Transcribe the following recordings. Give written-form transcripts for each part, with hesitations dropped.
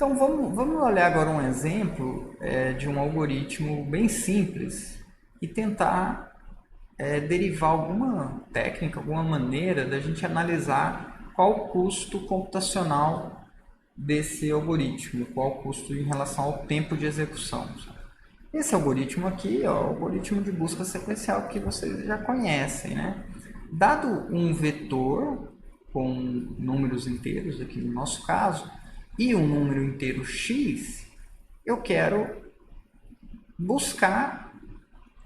Então vamos olhar agora um exemplo de um algoritmo bem simples e tentar derivar alguma técnica, alguma maneira da gente analisar qual o custo computacional desse algoritmo, qual o custo em relação ao tempo de execução. Esse algoritmo aqui é o algoritmo de busca sequencial que vocês já conhecem, né? Dado um vetor com números inteiros, aqui no nosso caso, e um número inteiro x, eu quero buscar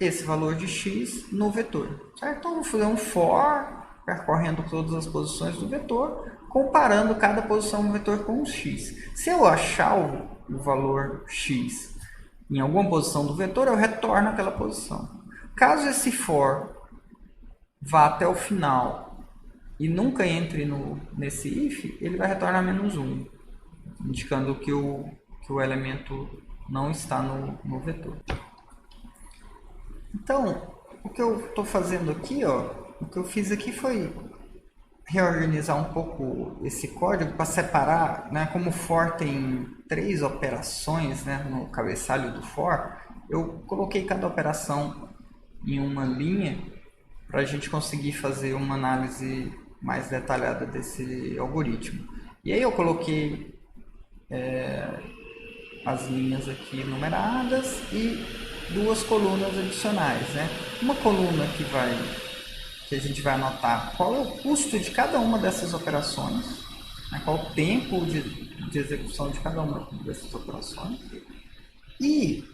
esse valor de x no vetor. Certo? Então, eu vou fazer um for, percorrendo todas as posições do vetor, comparando cada posição do vetor com o x. Se eu achar o valor x em alguma posição do vetor, eu retorno aquela posição. Caso esse for vá até o final e nunca entre nesse if, ele vai retornar -1, indicando que o elemento não está no vetor. Então, o que eu estou fazendo aqui, o que eu fiz aqui foi reorganizar um pouco esse código para separar, né, como o for tem 3 operações, né, no cabeçalho do for, eu coloquei cada operação em uma linha para a gente conseguir fazer uma análise mais detalhada desse algoritmo. E aí eu coloquei as linhas aqui numeradas e 2 colunas adicionais, né? Uma coluna que a gente vai anotar qual é o custo de cada uma dessas operações, né? Qual o tempo de execução de cada uma dessas operações. E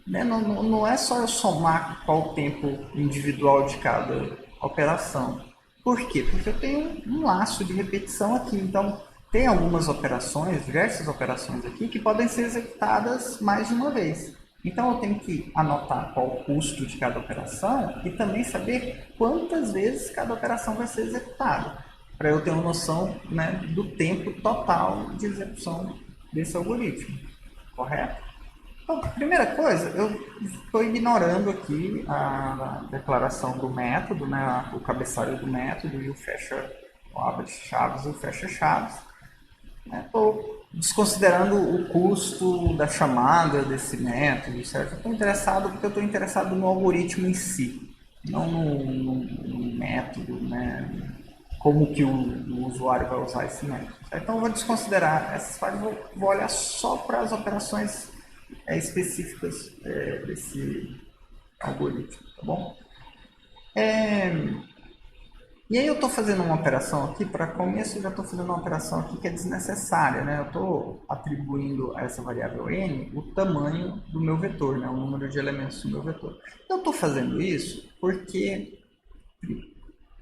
né, não é só eu somar qual o tempo individual de cada operação. Por quê? Porque eu tenho um laço de repetição aqui. Então, tem algumas operações, diversas operações aqui, que podem ser executadas mais de uma vez. Então, eu tenho que anotar qual o custo de cada operação e também saber quantas vezes cada operação vai ser executada, para eu ter uma noção, né, do tempo total de execução desse algoritmo. Correto? Então, primeira coisa, eu estou ignorando aqui a declaração do método, né, o cabeçalho do método e o abre chaves e o fecha chaves. Estou desconsiderando o custo da chamada desse método, certo? Estou interessado porque eu estou interessado no algoritmo em si, não no método, né? Como que o usuário vai usar esse método. Certo? Então eu vou desconsiderar essas partes, vou olhar só para as operações específicas desse algoritmo, tá bom? E aí eu estou fazendo uma operação aqui, para começo eu já estou fazendo uma operação aqui que é desnecessária, né? Eu estou atribuindo a essa variável n o tamanho do meu vetor, né? O número de elementos do meu vetor. Eu estou fazendo isso porque,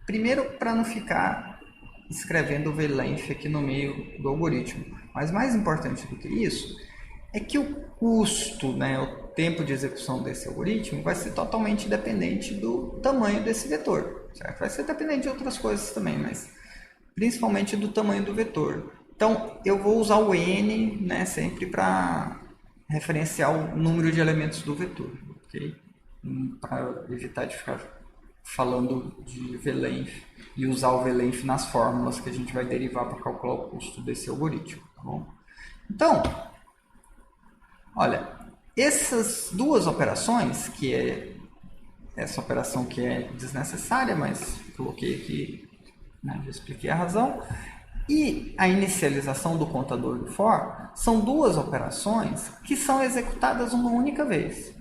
primeiro, para não ficar escrevendo o VLength aqui no meio do algoritmo, mas mais importante do que isso, é que o custo, né, o tempo de execução desse algoritmo vai ser totalmente dependente do tamanho desse vetor. Certo? Vai ser dependente de outras coisas também, mas principalmente do tamanho do vetor. Então, eu vou usar o n, né, sempre para referenciar o número de elementos do vetor, ok? Para evitar de ficar falando de VLength e usar o VLength nas fórmulas que a gente vai derivar para calcular o custo desse algoritmo, tá bom? Então, olha, essas duas operações, que é essa operação que é desnecessária, mas coloquei aqui, né, já expliquei a razão, e a inicialização do contador do for, são duas operações que são executadas uma única vez,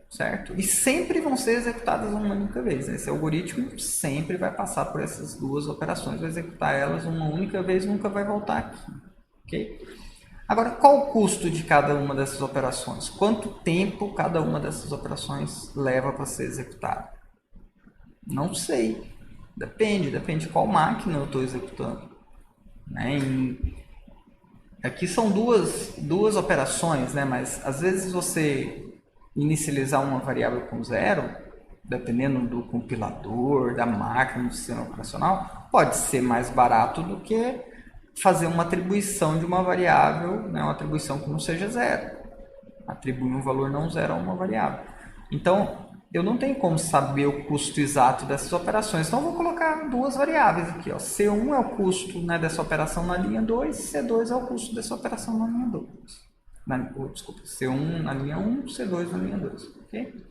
certo? E sempre vão ser executadas uma única vez. Esse algoritmo sempre vai passar por essas duas operações, vai executar elas uma única vez e nunca vai voltar aqui, ok? Agora, qual o custo de cada uma dessas operações? Quanto tempo cada uma dessas operações leva para ser executada? Não sei. Depende de qual máquina eu estou executando. Né? Aqui são duas operações, né? Mas às vezes você inicializar uma variável com 0, dependendo do compilador, da máquina, do sistema operacional, pode ser mais barato do que fazer uma atribuição de uma variável, né, uma atribuição que não seja 0. Atribuir um valor não 0 a uma variável. Então, eu não tenho como saber o custo exato dessas operações. Então, eu vou colocar duas variáveis aqui. Ó. C1 é o custo, né, dessa operação na linha 2, C2 é o custo dessa operação na linha 2. Desculpa, C1 na linha 1, C2 na linha 2. Okay?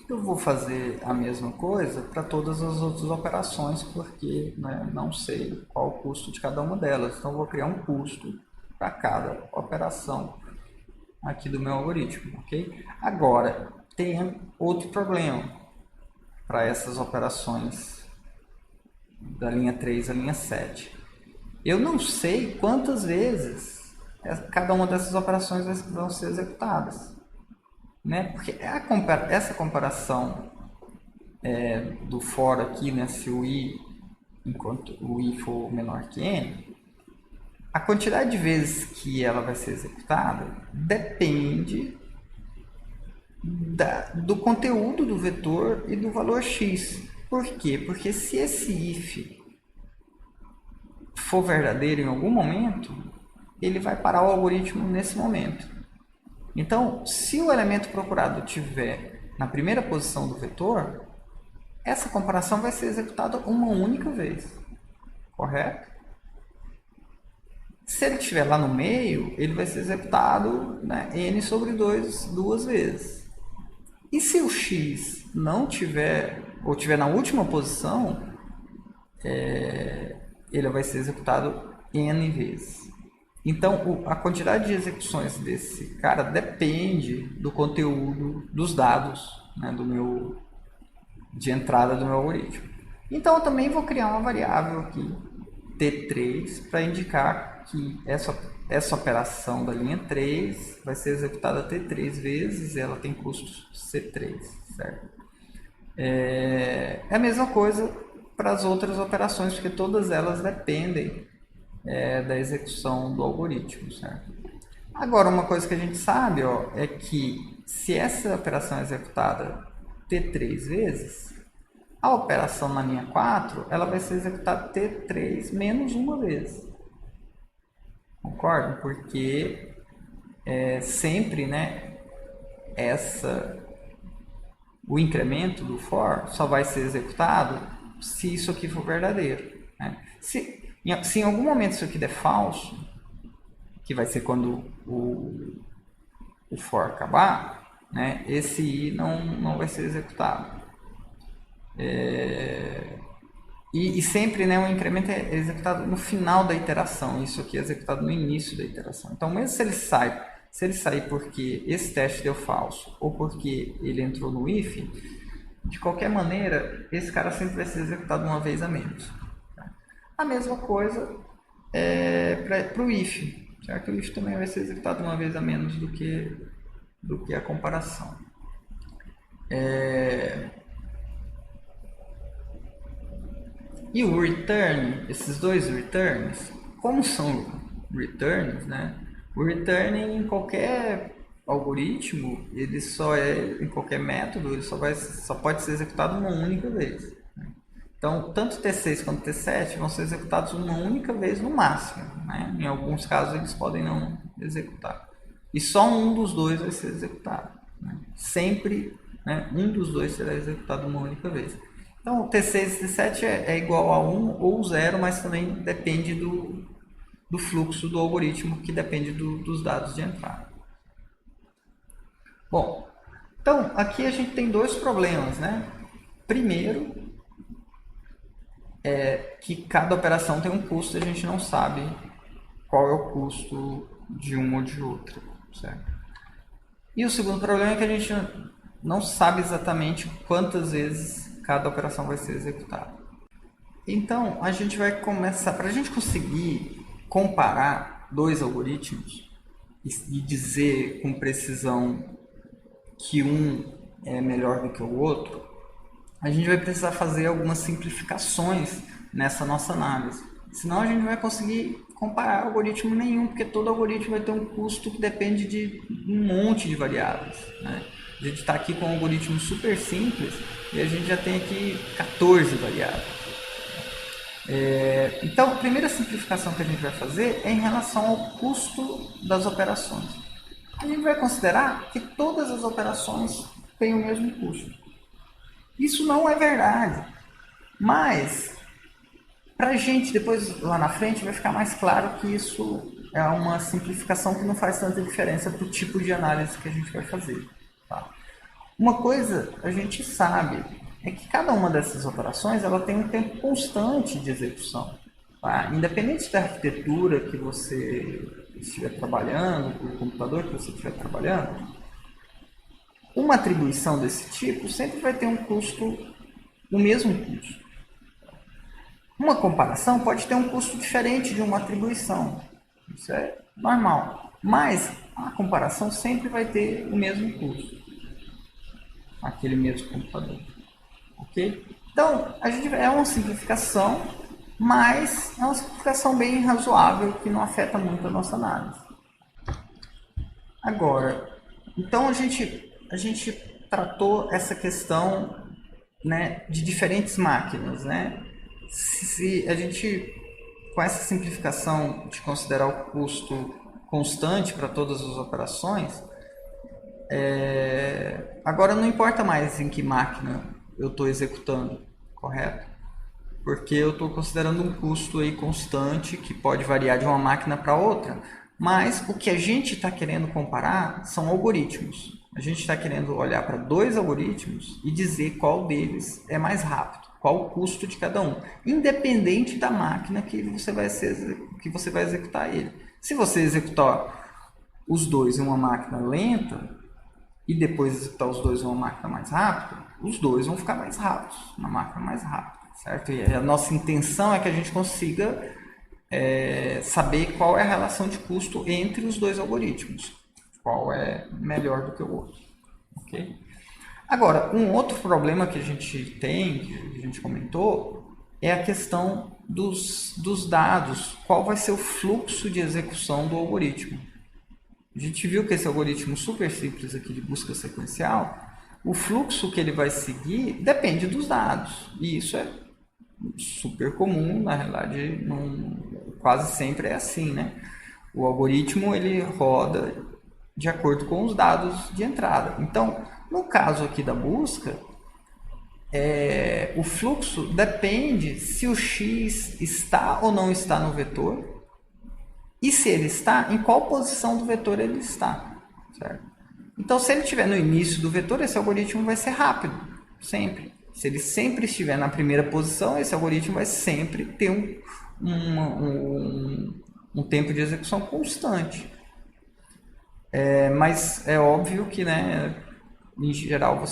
Eu vou fazer a mesma coisa para todas as outras operações, porque, né, não sei qual o custo de cada uma delas. Então, eu vou criar um custo para cada operação aqui do meu algoritmo, ok? Agora, tem outro problema para essas operações da linha 3 à linha 7. Eu não sei quantas vezes cada uma dessas operações vão ser executadas, né? Porque essa comparação do for aqui, né, se o i, enquanto o i for menor que n, a quantidade de vezes que ela vai ser executada depende do conteúdo do vetor e do valor x. Por quê? Porque se esse if for verdadeiro em algum momento, ele vai parar o algoritmo nesse momento. Então, se o elemento procurado estiver na primeira posição do vetor, essa comparação vai ser executada uma única vez. Correto? Se ele estiver lá no meio, ele vai ser executado, né, n sobre 2 duas vezes. E se o x não tiver, ou tiver na última posição, ele vai ser executado n vezes. Então, a quantidade de execuções desse cara depende do conteúdo dos dados, né, de entrada do meu algoritmo. Então, eu também vou criar uma variável aqui, T3, para indicar que essa operação da linha 3 vai ser executada T3 vezes, ela tem custo C3, certo? É a mesma coisa para as outras operações, porque todas elas dependem da execução do algoritmo, certo? Agora, uma coisa que a gente sabe, ó, é que se essa operação é executada T3 vezes, a operação na linha 4 ela vai ser executada T3 menos uma vez. Concorda? Porque sempre, né, o incremento do for só vai ser executado se isso aqui for verdadeiro, né? Se em algum momento isso aqui der falso, que vai ser quando o for acabar, né, esse i não vai ser executado. E sempre, né, o incremento é executado no final da iteração, isso aqui é executado no início da iteração. Então, mesmo se ele sair porque esse teste deu falso ou porque ele entrou no if, de qualquer maneira, esse cara sempre vai ser executado uma vez a menos. A mesma coisa para o if, certo? O if também vai ser executado uma vez a menos do que a comparação. E o return, esses dois returns, como são returns, né? O return em qualquer algoritmo, ele em qualquer método, ele só pode ser executado uma única vez. Então, tanto T6 quanto T7 vão ser executados uma única vez no máximo, né? Em alguns casos eles podem não executar. E só um dos dois vai ser executado, né? Sempre, né, um dos dois será executado uma única vez. Então, o T6 e T7 é igual a 1 ou 0, mas também depende do fluxo do algoritmo, que depende dos dados de entrada. Bom, então aqui a gente tem dois problemas, né? Primeiro, que cada operação tem um custo e a gente não sabe qual é o custo de uma ou de outra, certo? E o segundo problema é que a gente não sabe exatamente quantas vezes cada operação vai ser executada. Então, a gente vai começar, para a gente conseguir comparar dois algoritmos e dizer com precisão que um é melhor do que o outro, a gente vai precisar fazer algumas simplificações nessa nossa análise. Senão a gente não vai conseguir comparar algoritmo nenhum, porque todo algoritmo vai ter um custo que depende de um monte de variáveis, né? A gente está aqui com um algoritmo super simples e a gente já tem aqui 14 variáveis. Então, a primeira simplificação que a gente vai fazer é em relação ao custo das operações. a gente vai considerar que todas as operações têm o mesmo custo. Isso não é verdade, mas para a gente depois lá na frente vai ficar mais claro que isso é uma simplificação que não faz tanta diferença para o tipo de análise que a gente vai fazer. Tá? Uma coisa a gente sabe é que cada uma dessas operações ela tem um tempo constante de execução. Tá? Independente da arquitetura que você estiver trabalhando, do computador que você estiver trabalhando, uma atribuição desse tipo sempre vai ter um custo, o mesmo custo. Uma comparação pode ter um custo diferente de uma atribuição. Isso é normal. Mas a comparação sempre vai ter o mesmo custo. Aquele mesmo computador. Ok? Então, a gente é uma simplificação, mas é uma simplificação bem razoável que não afeta muito a nossa análise. Agora, então a gente tratou essa questão, né, de diferentes máquinas, né? Se a gente, com essa simplificação de considerar o custo constante para todas as operações, agora não importa mais em que máquina eu estou executando, correto? Porque eu estou considerando um custo aí constante que pode variar de uma máquina para outra, mas o que a gente está querendo comparar são algoritmos. A gente está querendo olhar para dois algoritmos e dizer qual deles é mais rápido, qual o custo de cada um, independente da máquina que você vai executar ele. Se você executar os dois em uma máquina lenta e depois executar os dois em uma máquina mais rápida, os dois vão ficar mais rápidos, na máquina mais rápida. Certo? E a nossa intenção é que a gente consiga saber qual é a relação de custo entre os dois algoritmos. Qual é melhor do que o outro. Okay? Agora, um outro problema que a gente tem, que a gente comentou, é a questão dos dados. Qual vai ser o fluxo de execução do algoritmo? A gente viu que esse algoritmo super simples aqui de busca sequencial, o fluxo que ele vai seguir depende dos dados. E isso é super comum, na realidade, quase sempre é assim, né? O algoritmo ele roda de acordo com os dados de entrada. Então, no caso aqui da busca, o fluxo depende se o x está ou não está no vetor e se ele está, em qual posição do vetor ele está, certo? Então, se ele estiver no início do vetor, esse algoritmo vai ser rápido, sempre. Se ele sempre estiver na primeira posição, esse algoritmo vai sempre ter um tempo de execução constante. Mas é óbvio que, né, em geral,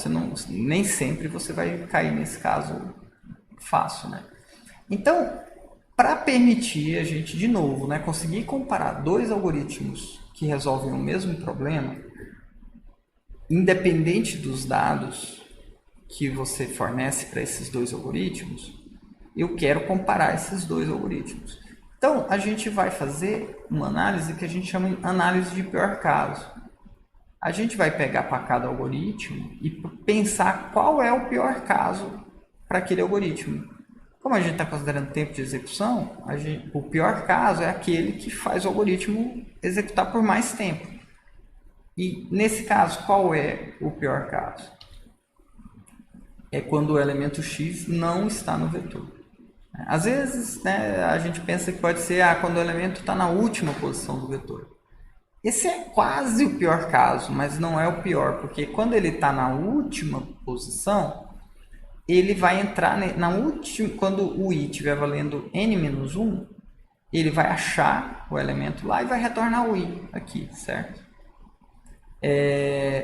nem sempre você vai cair nesse caso fácil. Né? Então, para permitir a gente, de novo, né, conseguir comparar dois algoritmos que resolvem o mesmo problema, independente dos dados que você fornece para esses dois algoritmos, eu quero comparar esses dois algoritmos. Então, a gente vai fazer uma análise que a gente chama de análise de pior caso. A gente vai pegar para cada algoritmo e pensar qual é o pior caso para aquele algoritmo. Como a gente está considerando tempo de execução, o pior caso é aquele que faz o algoritmo executar por mais tempo. E, nesse caso, qual é o pior caso? É quando o elemento x não está no vetor. Às vezes, né, a gente pensa que pode ser quando o elemento está na última posição do vetor. Esse é quase o pior caso, mas não é o pior, porque quando ele está na última posição, ele vai entrar na última, quando o i estiver valendo n-1, ele vai achar o elemento lá e vai retornar o i aqui, certo?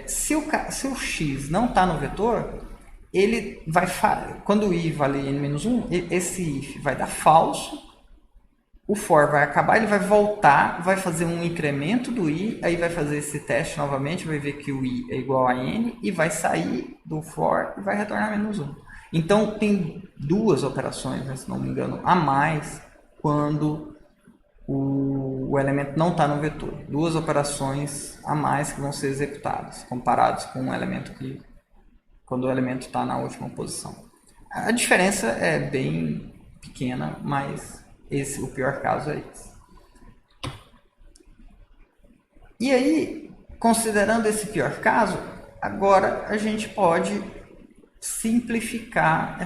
Se o x não está no vetor, ele vai, quando o i vale n-1, esse if vai dar falso, o for vai acabar, ele vai voltar, vai fazer um incremento do i, aí vai fazer esse teste novamente, vai ver que o i é igual a n, e vai sair do for e vai retornar -1. Então, tem duas operações, né, se não me engano, a mais, quando o elemento não está no vetor. Duas operações a mais que vão ser executadas, comparados com um elemento que quando o elemento está na última posição. A diferença é bem pequena, mas o pior caso é esse. E aí, considerando esse pior caso, agora a gente pode simplificar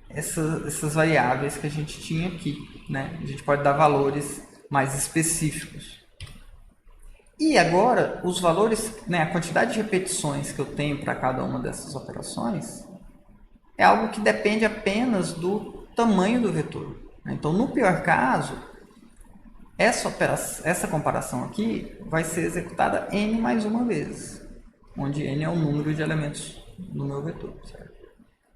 essas variáveis que a gente tinha aqui, né? A gente pode dar valores mais específicos. E agora, os valores, né, a quantidade de repetições que eu tenho para cada uma dessas operações é algo que depende apenas do tamanho do vetor. Então, no pior caso, essa comparação aqui vai ser executada n mais uma vez, onde n é o número de elementos do meu vetor, certo?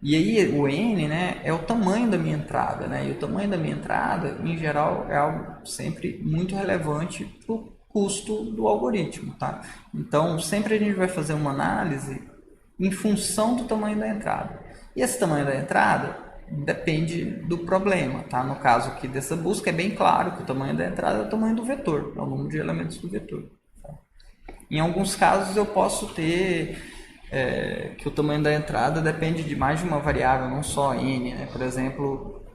E aí o n, né, é o tamanho da minha entrada, né? E o tamanho da minha entrada, em geral, é algo sempre muito relevante para o custo do algoritmo, tá? Então, sempre a gente vai fazer uma análise em função do tamanho da entrada. E esse tamanho da entrada depende do problema, tá? No caso aqui dessa busca, é bem claro que o tamanho da entrada é o tamanho do vetor, é o número de elementos do vetor. Tá? Em alguns casos, eu posso ter que o tamanho da entrada depende de mais de uma variável, não só n, né? Por exemplo,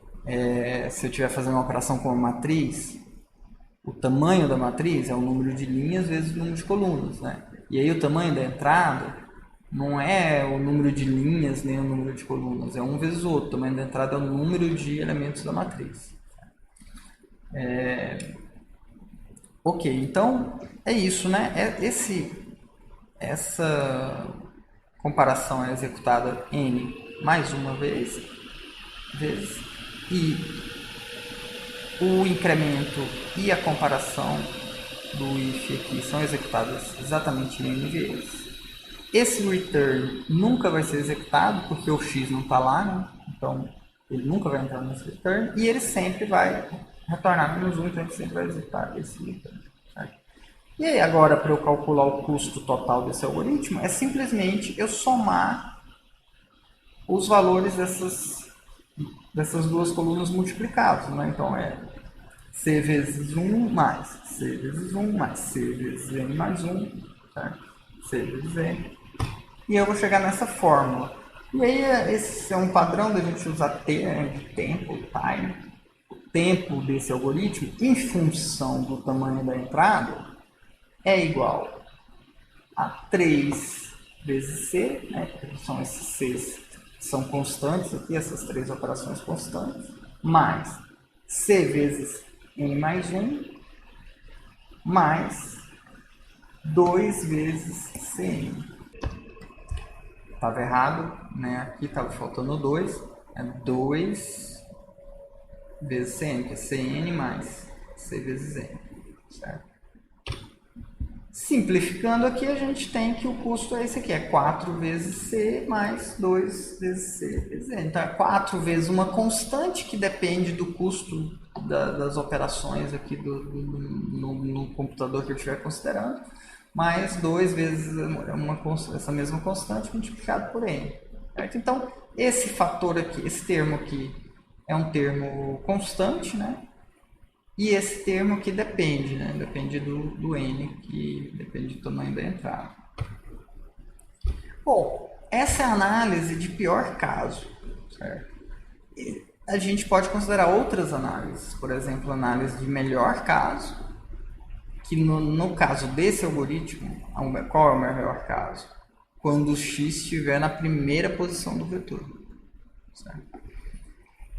se eu estiver fazendo uma operação com uma matriz, o tamanho da matriz é o número de linhas vezes o número de colunas, né? E aí o tamanho da entrada não é o número de linhas nem o número de colunas, é um vezes o outro. O tamanho da entrada é o número de elementos da matriz. Ok, então é isso, né? Essa comparação é executada n mais uma vez e o incremento e a comparação do if aqui são executadas exatamente n vezes. Esse return nunca vai ser executado porque o x não está lá, né? Então ele nunca vai entrar nesse return e ele sempre vai retornar menos 1, então ele sempre vai executar esse return. Certo? E aí agora, para eu calcular o custo total desse algoritmo, é simplesmente eu somar os valores dessas duas colunas multiplicados, né? Então é c vezes 1 mais c vezes 1 mais c vezes n mais 1, certo? C vezes n. E eu vou chegar nessa fórmula. E aí esse é um padrão da gente usar t, né, de tempo, time. O tempo desse algoritmo em função do tamanho da entrada é igual a 3 vezes c, né? São esses c's que são constantes aqui, essas três operações constantes, mais c vezes n mais 1, mais 2 vezes cn. Estava errado, né? Aqui estava faltando 2, é 2 vezes cn, que é cn mais c vezes n, certo? Simplificando aqui, a gente tem que o custo é esse aqui, é 4 vezes C mais 2 vezes C vezes N. Então, é 4 vezes uma constante que depende do custo das operações aqui no computador que eu estiver considerando, mais 2 vezes essa mesma constante multiplicado por N. Certo? Então, esse fator aqui, esse termo aqui, é um termo constante, né? E esse termo aqui depende, né? Depende do n, que depende do tamanho da entrada. Bom, essa é a análise de pior caso, certo? E a gente pode considerar outras análises, por exemplo, análise de melhor caso, que no caso desse algoritmo, qual é o melhor caso? Quando o x estiver na primeira posição do vetor, certo?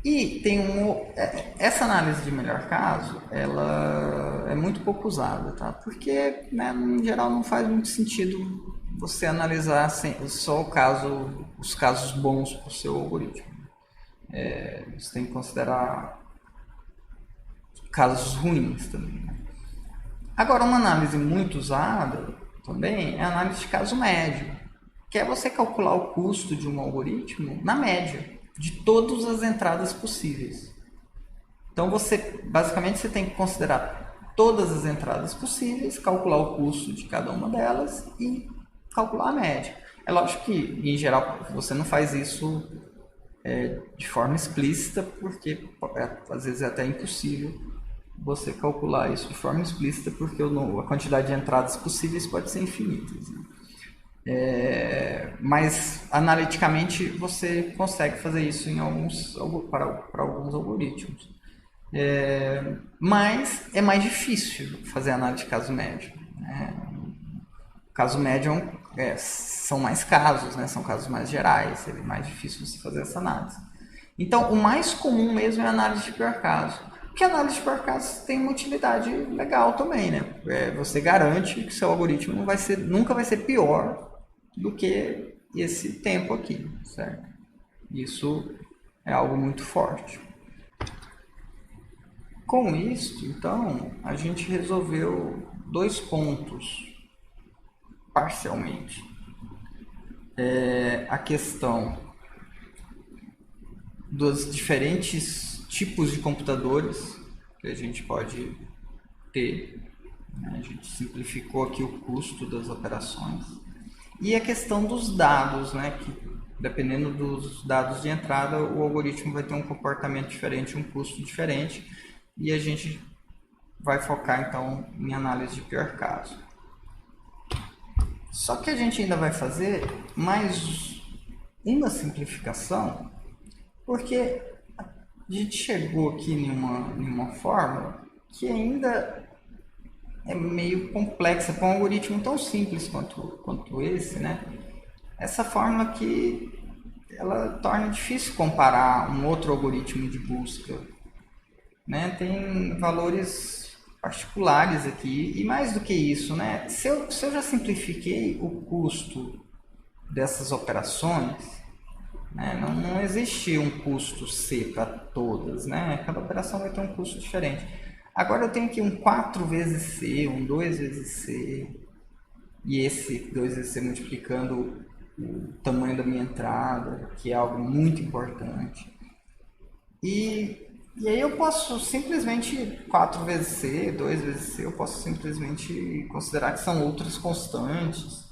E tem essa análise de melhor caso, ela é muito pouco usada, tá? Porque, né, em geral, não faz muito sentido você analisar só os casos bons para o seu algoritmo. Você tem que considerar casos ruins também, né? Agora, uma análise muito usada também é a análise de caso médio, que é você calcular o custo de um algoritmo na média de todas as entradas possíveis. Então, basicamente, você tem que considerar todas as entradas possíveis, calcular o custo de cada uma delas e calcular a média. É lógico que, em geral, você não faz isso de forma explícita, porque às vezes é até impossível você calcular isso de forma explícita, porque a quantidade de entradas possíveis pode ser infinita, né? Mas analiticamente você consegue fazer isso para alguns algoritmos, mas é mais difícil fazer análise de caso médio, né? O caso médio são mais casos, né? São casos mais gerais, é mais difícil você fazer essa análise. Então, o mais comum mesmo é a análise de pior caso. Porque a análise de pior caso tem uma utilidade legal também, né? Você garante que seu algoritmo nunca vai ser pior do que esse tempo aqui, certo? Isso é algo muito forte. Com isso, então, a gente resolveu 2 pontos parcialmente. A questão dos diferentes tipos de computadores que a gente pode ter. A gente simplificou aqui o custo das operações. E a questão dos dados, né, que dependendo dos dados de entrada, o algoritmo vai ter um comportamento diferente, um custo diferente, e a gente vai focar então em análise de pior caso. Só que a gente ainda vai fazer mais uma simplificação, porque a gente chegou aqui em uma fórmula que ainda é meio complexa para um algoritmo tão simples quanto esse, né? Essa fórmula que ela torna difícil comparar um outro algoritmo de busca, né? Tem valores particulares aqui e mais do que isso, né? Se eu já simplifiquei o custo dessas operações, né? Não existe um custo C para todas, né? Cada operação vai ter um custo diferente. Agora eu tenho aqui um 4 vezes C, um 2 vezes C, e esse 2 vezes C multiplicando o tamanho da minha entrada, que é algo muito importante. E aí eu posso simplesmente 4 vezes C, 2 vezes C, eu posso simplesmente considerar que são outras constantes.